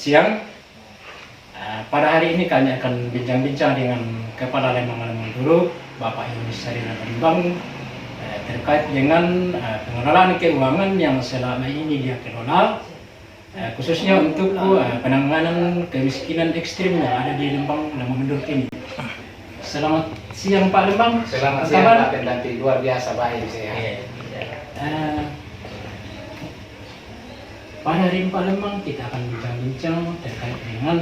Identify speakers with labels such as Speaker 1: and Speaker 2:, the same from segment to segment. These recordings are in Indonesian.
Speaker 1: siang. Pada hari ini kami akan bincang-bincang dengan Kepala Lembang Dulu, Bapak Yunus Sarina Lembang, terkait dengan pengelolaan keuangan yang selama ini dia kelola, khususnya untuk penanganan kemiskinan ekstrim yang ada di Lembang Lembang ini. Selamat siang Pak Lembang.
Speaker 2: Selamat siang Pak Pendamping, luar biasa baik saya.
Speaker 1: Pada hari ini Pak Lembang kita akan bincang-bincang terkait dengan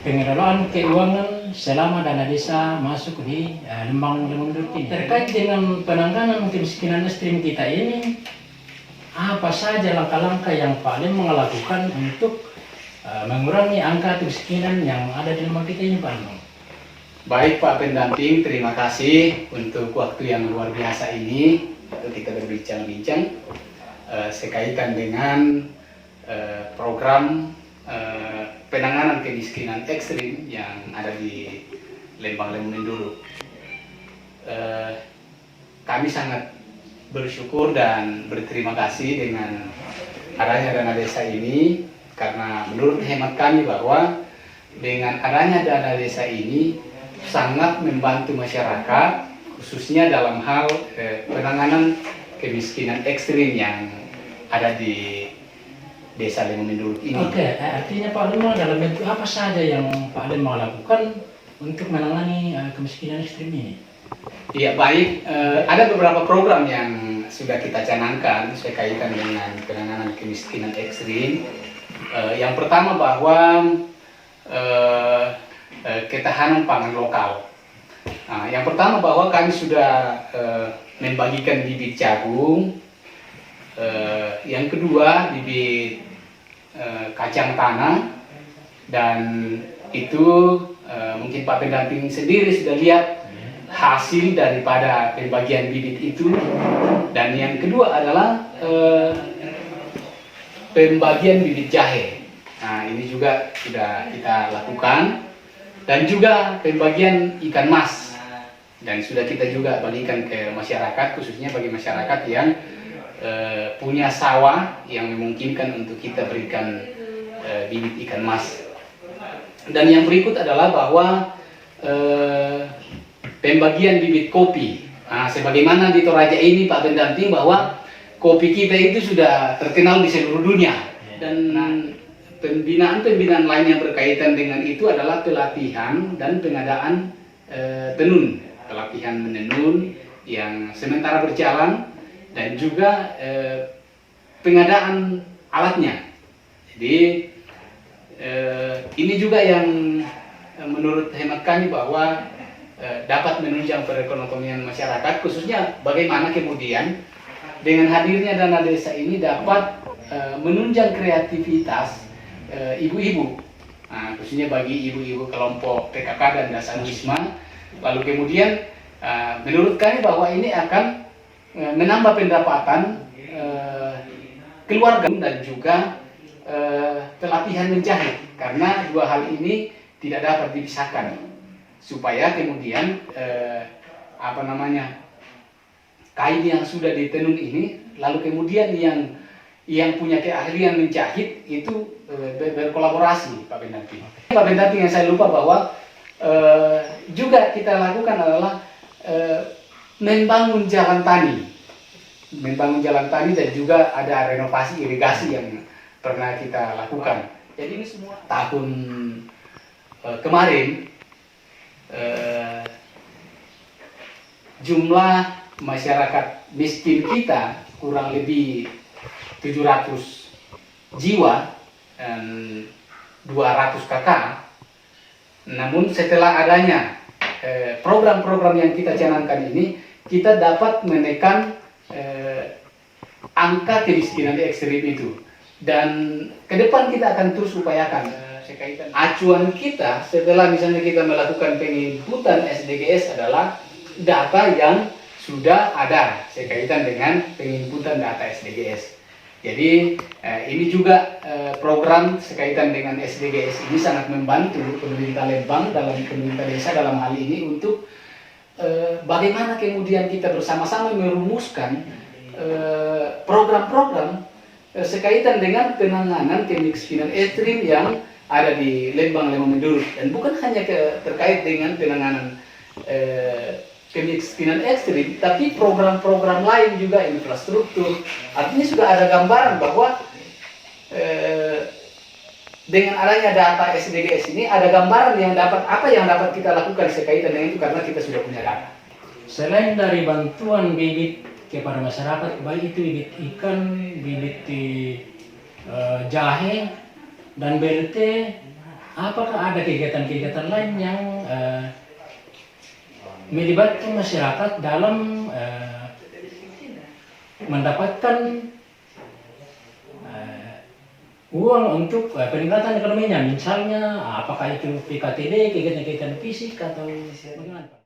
Speaker 1: pengelolaan keuangan selama dana desa masuk di Lembang ini. Terkait dengan penanganan kemiskinan ekstrim kita ini, apa saja langkah-langkah yang Pak Lembang lakukan untuk mengurangi angka kemiskinan yang ada di Lembang kita ini Pak Lembang?
Speaker 2: Baik Pak Pendamping, terima kasih untuk waktu yang luar biasa ini untuk kita berbincang-bincang sekaitan dengan program penanganan kemiskinan ekstrim yang ada di Lembang Menduru. Kami sangat bersyukur dan berterima kasih dengan adanya dana desa ini, karena menurut hemat kami bahwa dengan adanya dana desa ini sangat membantu masyarakat, khususnya dalam hal penanganan kemiskinan ekstrim yang ada di desa Lembang Menduru ini.
Speaker 1: Oke, artinya Pak Lembang dalam bentuk apa saja yang Pak Lembang lakukan untuk menangani kemiskinan ekstrim ini?
Speaker 2: Iya baik, ada beberapa program yang sudah kita canangkan sekaitan dengan penanganan kemiskinan ekstrim. Yang pertama bahwa ketahanan pangan lokal. Yang pertama bahwa kami sudah membagikan bibit jagung. Yang kedua bibit kacang tanah, dan itu mungkin Pak Pendamping sendiri sudah lihat hasil daripada pembagian bibit itu. Dan yang kedua adalah pembagian bibit jahe. Nah ini juga sudah kita lakukan, dan juga pembagian ikan mas, dan sudah kita juga bagikan ke masyarakat, khususnya bagi masyarakat yang punya sawah yang memungkinkan untuk kita berikan bibit ikan mas. Dan yang berikut adalah bahwa pembagian bibit kopi. Sebagaimana di Toraja ini Pak Pendamping, bahwa kopi kita itu sudah terkenal di seluruh dunia. Dan pembinaan lain yang berkaitan dengan itu adalah pelatihan dan pengadaan tenun, pelatihan menenun yang sementara berjalan, dan juga pengadaan alatnya. Jadi ini juga yang menurut hemat kami bahwa dapat menunjang perekonomian masyarakat, khususnya bagaimana kemudian dengan hadirnya dana desa ini dapat menunjang kreativitas ibu-ibu, khususnya bagi ibu-ibu kelompok PKK dan Dasawisma. Lalu kemudian menurut kami bahwa ini akan menambah pendapatan keluarga, dan juga pelatihan menjahit, karena dua hal ini tidak dapat dipisahkan, supaya kemudian kain yang sudah ditenun ini, lalu kemudian yang punya keahlian menjahit itu berkolaborasi Pak Pendamping. Pak Pendamping, yang saya lupa bahwa juga kita lakukan adalah membangun jalan tani, dan juga ada renovasi irigasi yang pernah kita lakukan. Jadi ini semua tahun kemarin jumlah masyarakat miskin kita kurang lebih 700 jiwa dan 200 kakak. Namun setelah adanya program-program yang kita canangkan ini, kita dapat menekan angka kemiskinan ekstrim itu. Dan ke depan kita akan terus upayakan acuan kita setelah misalnya kita melakukan penginputan SDGs adalah data yang sudah ada sekaitan dengan penginputan data SDGs. Jadi ini juga program sekaitan dengan SDGs ini sangat membantu pemerintah Lembang dalam pemerintah desa dalam hal ini untuk bagaimana kemudian kita bersama-sama merumuskan program-program sekaitan dengan penanganan kemiskinan ekstrim yang ada di Lembang Lembang Mendurut, dan bukan hanya terkait dengan penanganan kemiskinan ekstrim, tapi program-program lain juga, infrastruktur. Artinya sudah ada gambaran bahwa dengan adanya data SDGs ini ada gambaran yang dapat apa yang dapat kita lakukan sekaitan dengan itu, karena kita sudah punya data.
Speaker 1: Selain dari bantuan bibit kepada masyarakat, baik itu bibit ikan, bibit jahe, dan BLT, apakah ada kegiatan-kegiatan lain yang melibatkan masyarakat dalam mendapatkan uang untuk peningkatan ekonominya, misalnya apakah itu PKTD, kegiatan-kegiatan fisik, atau bagaimana Pak?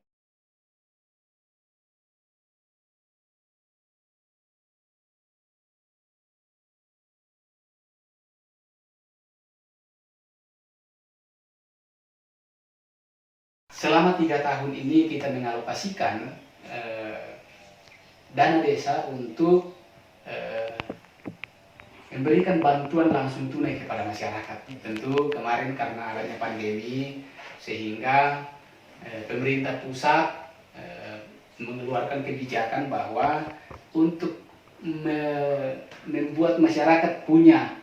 Speaker 2: Selama 3 tahun ini kita mengalokasikan dana desa untuk memberikan bantuan langsung tunai kepada masyarakat. Tentu kemarin karena adanya pandemi, sehingga pemerintah pusat mengeluarkan kebijakan bahwa untuk membuat masyarakat punya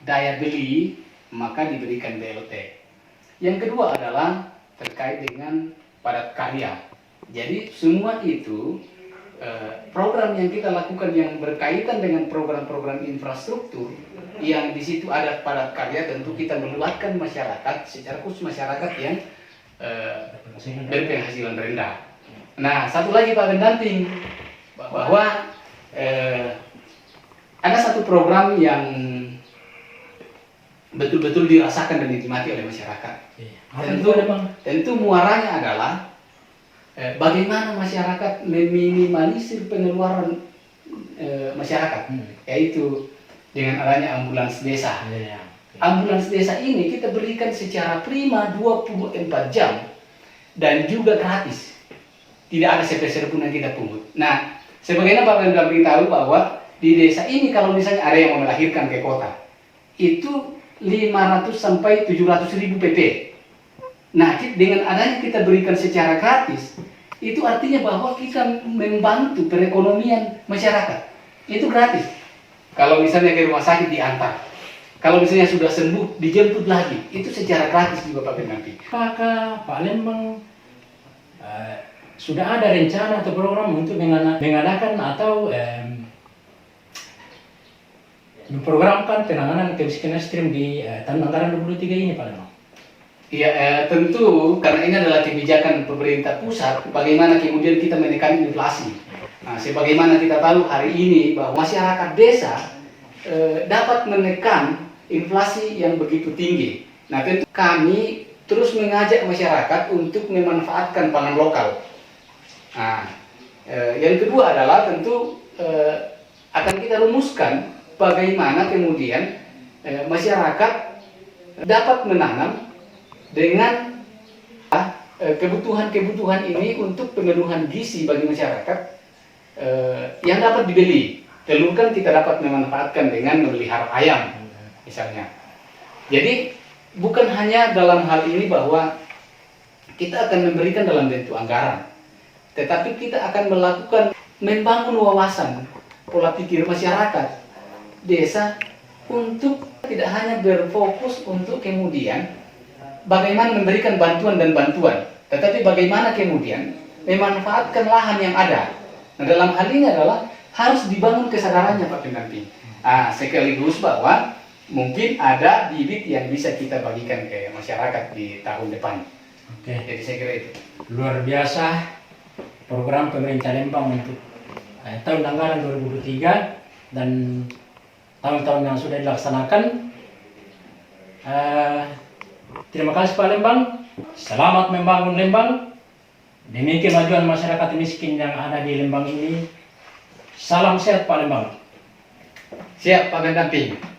Speaker 2: daya beli, maka diberikan BLT. Yang kedua adalah terkait dengan padat karya. Jadi semua itu program yang kita lakukan yang berkaitan dengan program-program infrastruktur yang di situ ada padat karya, tentu kita melibatkan masyarakat, secara khusus masyarakat yang berpenghasilan rendah. Nah, satu lagi Pak Pendamping, bahwa ada satu program yang betul-betul dirasakan dan dinikmati oleh masyarakat. Tentu muaranya adalah bagaimana masyarakat meminimalisir pengeluaran masyarakat, yaitu dengan adanya ambulans desa. Ambulans desa ini kita berikan secara prima 24 jam dan juga gratis. Tidak ada sepeser pun yang kita pungut. Nah, sebagaimana Pak Pendamping tahu bahwa di desa ini kalau misalnya ada yang mau melahirkan ke kota, itu 500 sampai 700 ribu PP. Nah, dengan adanya kita berikan secara gratis, itu artinya bahwa kita membantu perekonomian masyarakat. Itu gratis. Kalau misalnya ke rumah sakit diantar, kalau misalnya sudah sembuh dijemput lagi, itu secara gratis juga Pak Pendamping.
Speaker 1: Apakah Pak Lembang sudah ada rencana atau program untuk mengadakan atau memprogramkan penanganan kemiskinan ekstrim di tahun anggaran 2023 ini Pak Lembang?
Speaker 2: Iya, tentu karena ini adalah kebijakan pemerintah pusat, bagaimana kemudian kita menekan inflasi. Nah, sebagaimana kita tahu hari ini bahwa masyarakat desa dapat menekan inflasi yang begitu tinggi. Nah, tentu kami terus mengajak masyarakat untuk memanfaatkan pangan lokal. Nah, yang kedua adalah tentu akan kita rumuskan bagaimana kemudian masyarakat dapat menanam dengan kebutuhan-kebutuhan ini untuk pemenuhan gizi bagi masyarakat yang dapat dibeli. Telur kan kita dapat memanfaatkan dengan memelihara ayam misalnya. Jadi bukan hanya dalam hal ini bahwa kita akan memberikan dalam bentuk anggaran, tetapi kita akan melakukan membangun wawasan pola pikir masyarakat desa untuk tidak hanya berfokus untuk kemudian bagaimana memberikan bantuan dan bantuan, tetapi bagaimana kemudian memanfaatkan lahan yang ada. Nah, dalam hal ini adalah harus dibangun kesadarannya Pak Pendamping. Nah, sekaligus bahwa mungkin ada bibit yang bisa kita bagikan ke masyarakat di tahun depan.
Speaker 1: Oke.
Speaker 2: Jadi saya kira itu.
Speaker 1: Luar biasa program pemerintah Lembang untuk tahun anggaran 2023 dan tahun-tahun yang sudah dilaksanakan. Terima kasih Pak Lembang. Selamat membangun Lembang demi kemajuan masyarakat miskin yang ada di Lembang ini. Salam sehat Pak Lembang.
Speaker 2: Siap Pak Pendamping.